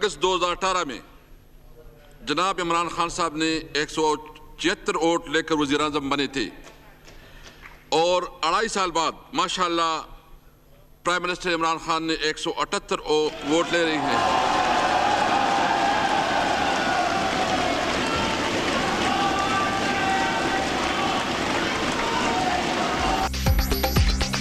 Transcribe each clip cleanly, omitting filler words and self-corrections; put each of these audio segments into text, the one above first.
अगस्त 2018 में जनाब इमरान खान साहब ने 176 वोट लेकर वज़ीर आज़म बने थे और 2.5 साल बाद माशाअल्लाह प्राइम मिनिस्टर इमरान खान ने 178 वोट ले रही हैं।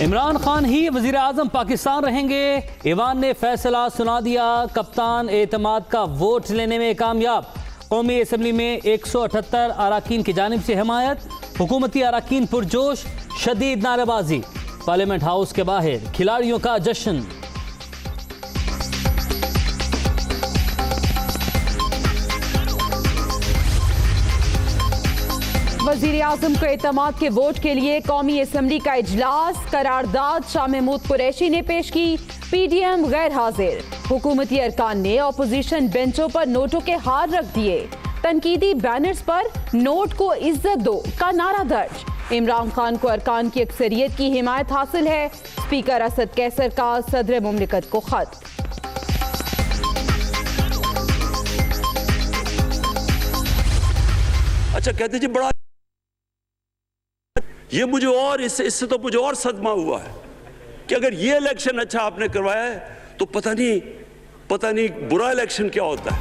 इमरान खान ही वज़ीर आज़म पाकिस्तान रहेंगे। ईवान ने फैसला सुना दिया। कप्तान एतमाद का वोट लेने में कामयाब। कौमी असम्बली में 178 अराकीन की जानिब से हिमायत। हुकूमती अराकीन पुरजोश, शदीद नारेबाजी। पार्लियामेंट हाउस के बाहर खिलाड़ियों का जश्न। वज़ीर आज़म को एतमाद के वोट के लिए कौमी असम्बली का इजलास। करारदाद शाह महमूद कुरैशी ने पेश की। PDM गैर हाजिर। हुकूमती अरकान ने अपोजिशन बेंचों पर नोटों के हार रख दिए। तनकीदी बैनर्स पर नोट को इज्जत दो का नारा दर्ज। इमरान खान को अरकान की अक्सरियत की हिमायत हासिल है। स्पीकर असद कैसर का सदर मुमलिकत को खत। अच्छा कहते जी बड़ा ये मुझे और इससे तो मुझे और सदमा हुआ है कि अगर ये इलेक्शन अच्छा आपने करवाया है तो पता नहीं बुरा इलेक्शन क्या होता है।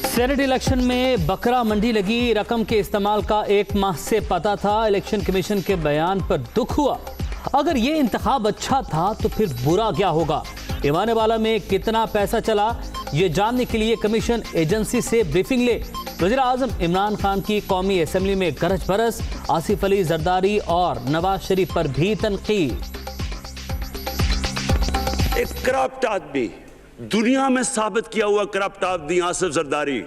सेनेट इलेक्शन में बकरा मंडी लगी। रकम के इस्तेमाल का 1 माह से पता था। इलेक्शन कमीशन के बयान पर दुख हुआ। अगर ये इंतखाब अच्छा था तो फिर बुरा क्या होगा। ईवान वाला में कितना पैसा चला, ये जानने के लिए कमीशन एजेंसी से ब्रीफिंग ले। वज़ीर आज़म इमरान खान की कौमी असम्बली में गरज बरस। आसिफ अली जरदारी और नवाज शरीफ पर भी तनकीद। एक करप्ट आदमी, दुनिया में साबित किया हुआ करप्ट आदमी आसिफ जरदारी,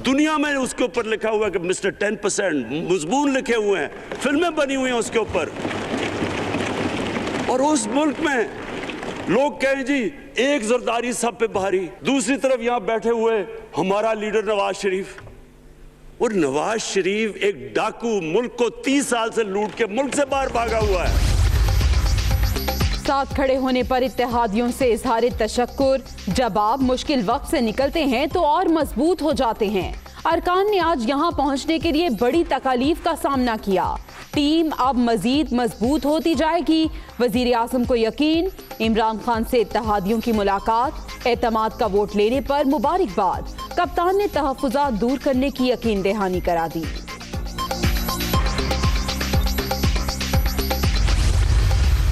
दुनिया में उसके ऊपर लिखा हुआ कि मिस्टर 10%, मजमून लिखे हुए हैं, फिल्में बनी हुई हैं उसके ऊपर। और उस मुल्क में लोग कहें जी एक जरदारी सब पे भारी, दूसरी तरफ यहां बैठे हुए हमारा लीडर नवाज शरीफ। और नवाज शरीफ एक डाकू, मुल्क को 30 साल से लूट के मुल्क से बाहर भागा हुआ है। साथ खड़े होने पर इत्तेहादियों से इजहार तशक्कुर। जब आप मुश्किल वक्त से निकलते हैं तो और मजबूत हो जाते हैं। अरकान ने आज यहां पहुंचने के लिए बड़ी तकालीफ का सामना किया। टीम अब मजीद मजबूत होती जाएगी। वजीर आज़म को यकीन। इमरान खान से इत्तेहादियों की मुलाकात। एतमाद का वोट लेने पर मुबारकबाद। कप्तान ने तहफ़्फ़ुज़ात दूर करने की यकीन दहानी करा दी।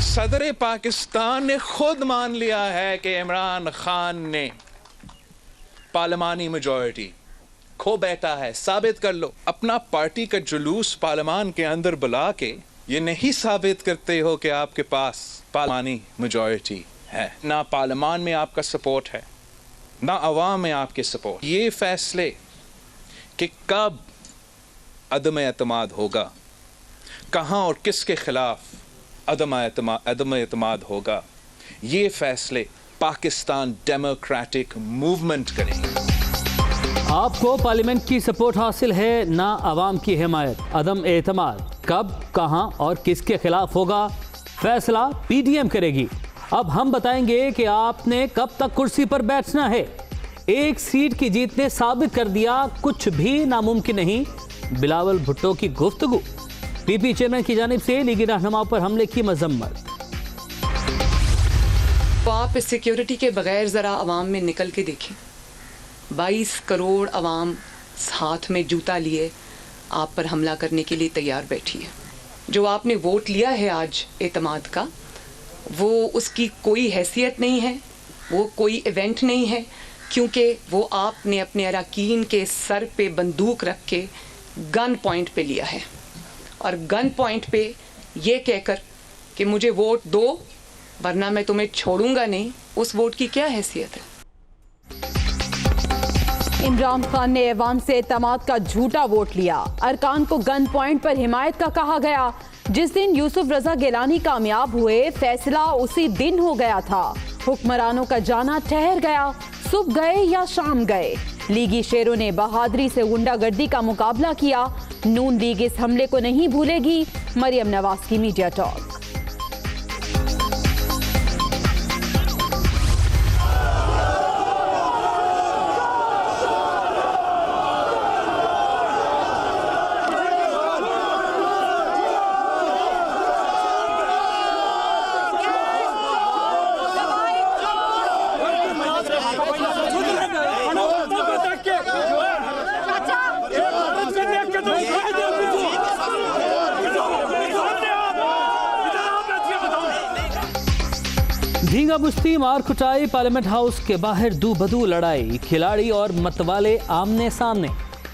सदर पाकिस्तान ने खुद मान लिया है कि इमरान खान ने पार्लिमानी मेजॉरिटी खो बैठा है। साबित कर लो। अपना पार्टी का जुलूस पार्लिमान के अंदर बुला के ये नहीं साबित करते हो कि आपके पास पार्लिमानी मेजॉरिटी है। ना पार्लिमान में आपका सपोर्ट है, ना अवाम में आपके सपोर्ट। ये फैसले कि कब अदम एतमाद होगा, कहाँ और किसके खिलाफ अदम एतमाद होगा, ये फैसले पाकिस्तान डेमोक्रेटिक मूवमेंट करेंगे। आपको पार्लियामेंट की सपोर्ट हासिल है, ना अवाम की हिमायत। अदम एतमाद कब, कहां और किसके खिलाफ होगा, फैसला PDM करेगी। अब हम बताएंगे कि आपने कब तक कुर्सी पर बैठना है। एक सीट की जीत ने साबित कर दिया कुछ भी नामुमकिन नहीं। बिलावल भुट्टो की गुफ्तगू। PP चेयरमैन की जानिब से लीगी रहनुमाओं पर हमले की मजम्मत। तो आप इस सिक्योरिटी के बगैर ज़रा अवाम में निकल के देखें। 22 करोड़ अवाम हाथ में जूता लिए आप पर हमला करने के लिए तैयार बैठी है। जो आपने वोट लिया है आज एतमाद का, वो उसकी कोई हैसियत नहीं है, वो कोई इवेंट नहीं है, क्योंकि वो आपने अपने अरकान के सर पे बंदूक रख के गन पॉइंट पे लिया है। और गन पॉइंट पे ये कहकर कि मुझे वोट दो वरना मैं तुम्हें छोड़ूंगा नहीं, उस वोट की क्या हैसियत है। इमरान खान ने ऐवान से एतमाद का झूठा वोट लिया। अरकान को गन पॉइंट पर हिमायत का कहा गया। जिस दिन यूसुफ रजा गिलानी कामयाब हुए, फैसला उसी दिन हो गया था। हुक्मरानों का जाना ठहर गया। सुबह गए या शाम गए, लीगी शेरों ने बहादुरी से गुंडागर्दी का मुकाबला किया। नून लीग इस हमले को नहीं भूलेगी। मरियम नवाज की मीडिया टॉक। धींगा कुश्ती, मार कुटाई, पार्लियामेंट हाउस के बाहर दू बदू लड़ाई, खिलाड़ी और मतवाले आमने सामने।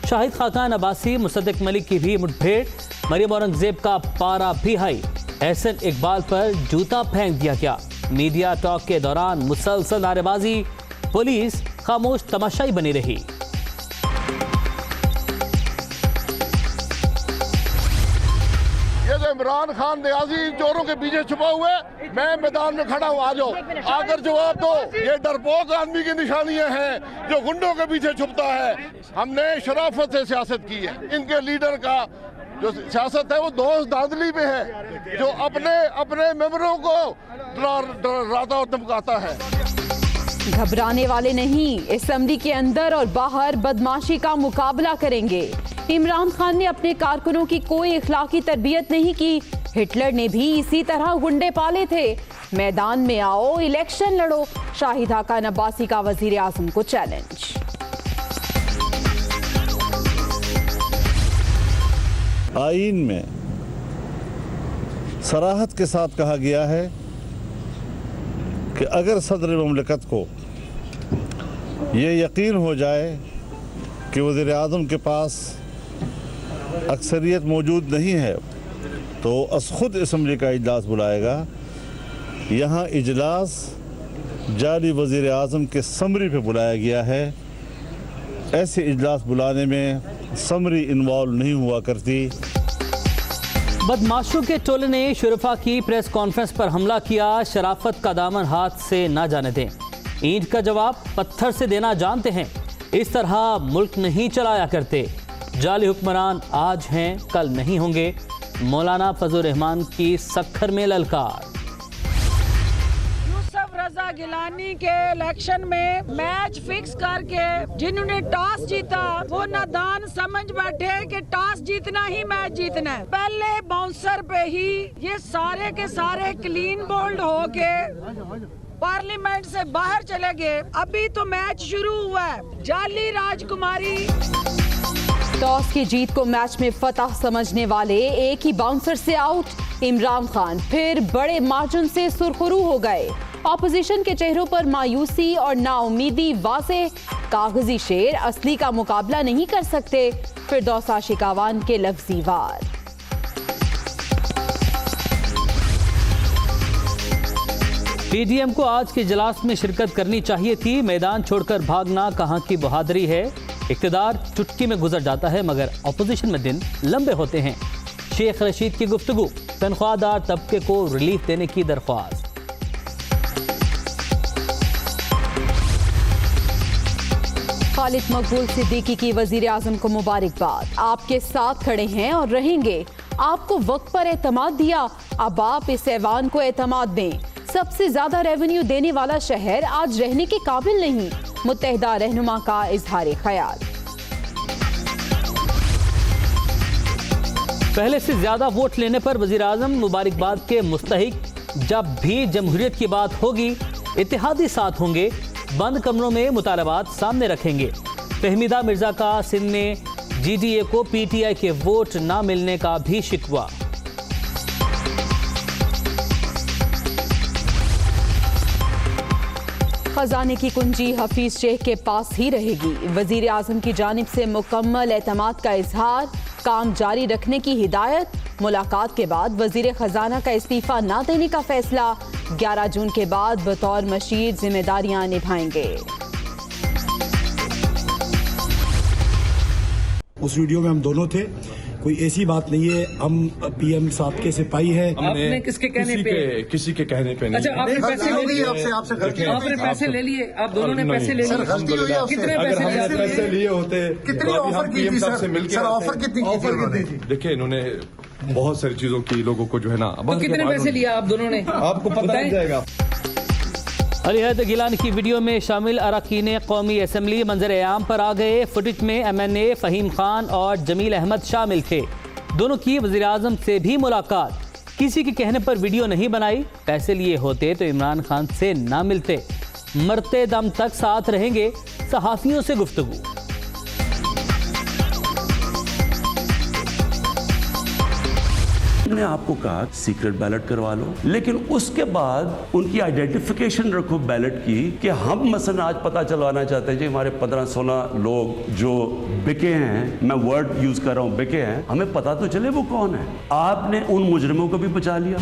शाहिद खाकान अब्बासी, मुसद्दिक मलिक की भी मुठभेड़, मरियम औरंगजेब का पारा भी हाई। एहसन इकबाल पर जूता फेंक दिया गया। मीडिया टॉक के दौरान मुसलसल नारेबाजी, पुलिस खामोश तमाशाई बनी रही। ये जो इमरान खान न्याजी चोरों के पीछे छुपा हुआ है, मैं मैदान में खड़ा हूँ, आ जाओ, आकर जवाब दो। ये डरपोक आदमी की निशानियां हैं जो गुंडों के पीछे छुपता है। हमने शराफत से सियासत की है। इनके लीडर का जो सियासत है वो दोस्त धांधली में है, जो अपने मेंबरों को डराता और धमकाता है। घबराने वाले नहीं, असेंबली के अंदर और बाहर बदमाशी का मुकाबला करेंगे। इमरान खान ने अपने कारकुनों की कोई इखलाकी तरबियत नहीं की। हिटलर ने भी इसी तरह गुंडे पाले थे। मैदान में आओ, इलेक्शन लड़ो। शाहिद खाकान अब्बासी का वजीर आजम को चैलेंज। आईन में सराहत के साथ कहा गया है कि अगर सदर ममलिकत को ये यकीन हो जाए कि वज़ीर आज़म के पास अक्सरियत मौजूद नहीं है तो खुद असम्बली का इजलास बुलाएगा। यहाँ इजलास जारी वज़ीर आज़म के समरी पे बुलाया गया है। ऐसे इजलास बुलाने में समरी इन्वॉल्व नहीं हुआ करती। बदमाशों के टोले ने शुरफा की प्रेस कॉन्फ्रेंस पर हमला किया। शराफत का दामन हाथ से ना जाने दें। ईंट का जवाब पत्थर से देना जानते हैं। इस तरह मुल्क नहीं चलाया करते। जाली हुक्मरान आज हैं, कल नहीं होंगे। मौलाना फजल रहमान की सक्खर में ललकार। रजा गिलानी के इलेक्शन में मैच फिक्स करके जिन्होंने टॉस जीता वो नादान समझ बैठे कि टॉस जीतना ही मैच जीतना है। पहले बाउंसर पे ही ये सारे के सारे क्लीन बोल्ड होके पार्लियामेंट से बाहर चले गए। अभी तो मैच शुरू हुआ है। जाली राजकुमारी। टॉस की जीत को मैच में फतह समझने वाले एक ही बाउंसर से आउट। इमरान खान फिर बड़े मार्जिन से सुरखरू हो गए। ऑपोजिशन के चेहरों पर मायूसी और नाउमीदी वाज़ेह। कागजी शेर असली का मुकाबला नहीं कर सकते। फिरदौस आशिकावान के लफ्जी वार। पीडीएम को आज के इजलास में शिरकत करनी चाहिए थी। मैदान छोड़कर भागना कहां की बहादुरी है। इक़्तिदार चुटकी में गुजर जाता है मगर ऑपोजिशन में दिन लंबे होते हैं। शेख रशीद की गुफ्तगू, तनख्वाहदार तबके को रिलीफ देने की दरख्वास्त। खालिद मकबूल सिद्दीकी की वजीर आजम को मुबारकबाद। आपके साथ खड़े हैं और रहेंगे। आपको वक्त पर एतमाद दिया, अब आप इस ऐवान को एतमाद दें। सबसे ज्यादा रेवेन्यू देने वाला शहर आज रहने के काबिल नहीं। मुत्तहिदा रहनुमा का इजहार ख्याल। पहले से ज्यादा वोट लेने पर वजीर आजम मुबारकबाद के मुस्तहिक। जब भी जमहूरियत की बात होगी इत्तेहादी साथ होंगे। बंद कमरों में मुतालबात सामने रखेंगे। फहमीदा मिर्जा का सिंध में जीडीए को पीटीआई के वोट ना मिलने का भी शिकवा। खजाने की कुंजी हफीज शेख के पास ही रहेगी। वजीर आजम की जानिब से मुकम्मल एतमाद का इजहार। काम जारी रखने की हिदायत। मुलाकात के बाद वजीर खजाना का इस्तीफा न देने का फैसला। 11 जून के बाद बतौर मशीर जिम्मेदारियां निभाएंगे। उस वीडियो में हम दोनों थे। कोई ऐसी बात नहीं है हम पीएम साहब के सिपाही हैं। आपने किसके कहने पे? किसी के कहने पे नहीं। अच्छा, आपने पैसे ले लिए? आपने पैसे ले लिए? आप दोनों ने पैसे ले लिए? कितने पैसे लिए होते? कितनी ऑफर की थी सर? ऑफर कितनी थी? देखिए इन्होंने बहुत सारी चीजों की लोगों को जो है ना। तो कितने पैसे लिया आप दोनों ने? आपको पता लग जाएगा। अलीहद गिलानी की वीडियो में शामिल अरकान कौमी असम्बली मंजर आम पर आ गए। फुटेज में MNA फ़हीम खान और जमील अहमद शामिल थे। दोनों की वज़ीर आज़म से भी मुलाकात। किसी के कहने पर वीडियो नहीं बनाई। पैसे लिए होते तो इमरान खान से ना मिलते। मरते दम तक साथ रहेंगे। सहाफ़ियों से गुफ्तगू। ने आपको कहा सीक्रेट बैलेट करवा लो, लेकिन उसके बाद उनकी आइडेंटिफिकेशन रखो बैलेट की कि हम मसलन आज पता चलवाना चाहते हैं जी हमारे 15-16 लोग जो बिके हैं, मैं वर्ड यूज कर रहा हूं बिके हैं, हमें पता तो चले वो कौन है। आपने उन मुजरिमों को भी बचा लिया।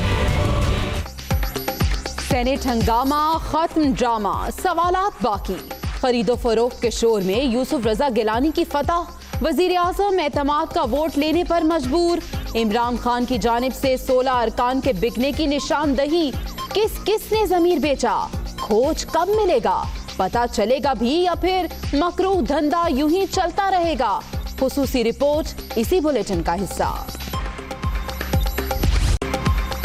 सेनेट हंगामा खत्म ड्रामा, सवालात बाकी। खरीदो फरोख्त के शोर में यूसुफ रजा गिलानी की फतह, वजीर आजम एतमाद का वोट लेने पर मजबूर। इमरान खान की जानिब से 16 अरकान के बिकने की निशानदही, किसने जमीर बेचा, खोज कब मिलेगा, पता चलेगा भी या फिर मकरूह धंधा यूं ही चलता रहेगा। खुसूसी रिपोर्ट इसी बुलेटिन का हिस्सा।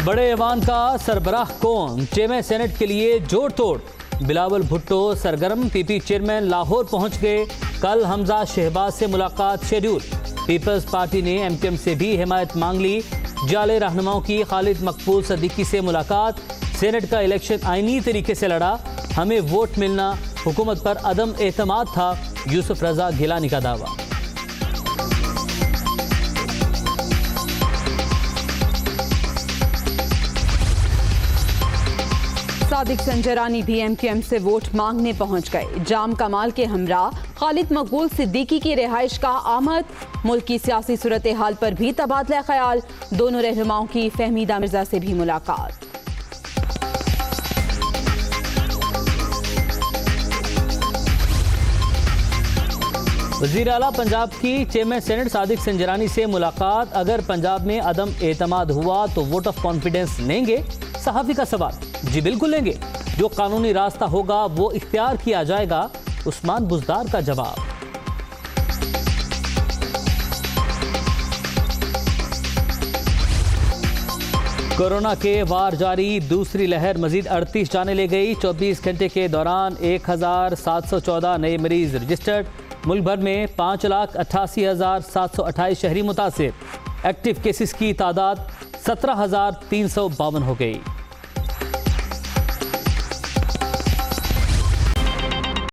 बड़े ऐवान का सरबराह कौन, चेयरमैन सेनेट के लिए जोड़ तोड़। बिलावल भुट्टो सरगर्म, पीपी चेयरमैन लाहौर पहुंच गए। कल हमजा शहबाज से मुलाकात शेड्यूल। पीपल्स पार्टी ने एमकेएम से भी हिमायत मांग ली। जाले रहनुमाओं की खालिद मकबूल सदीकी से मुलाकात। सेनेट का इलेक्शन आईनी तरीके से लड़ा, हमें वोट मिलना, हुकूमत पर अदम एतमाद था, यूसुफ रजा गिलानी का दावा। सादिक संजरानी भी एमकेएम से वोट मांगने पहुंच गए। जाम कमाल के हमरा खालिद मकबूल सिद्दीकी की रिहाइश का आमद। मुल्क की सियासी सूरत हाल पर भी तबादला ख्याल। दोनों रहनुमाओं की फहमीदा मिर्जा से भी मुलाकात। वज़ीर आला पंजाब की चेयरमैन सेनेट सादिक संजरानी से मुलाकात। अगर पंजाब में अदम एतमाद हुआ तो वोट ऑफ कॉन्फिडेंस लेंगे? सहाफ़ी का सवाल। जी बिल्कुल लेंगे, जो कानूनी रास्ता होगा वो इख्तियार किया जाएगा, उस्मान बुज़दार का जवाब। कोरोना के वार जारी, दूसरी लहर मजीद 38 जाने ले गई। 24 घंटे के दौरान 1714 नए मरीज रजिस्टर्ड। मुल्क भर में 5,88,728 शहरी मुतासिर। एक्टिव केसेस की तादाद 17,352 हो गई।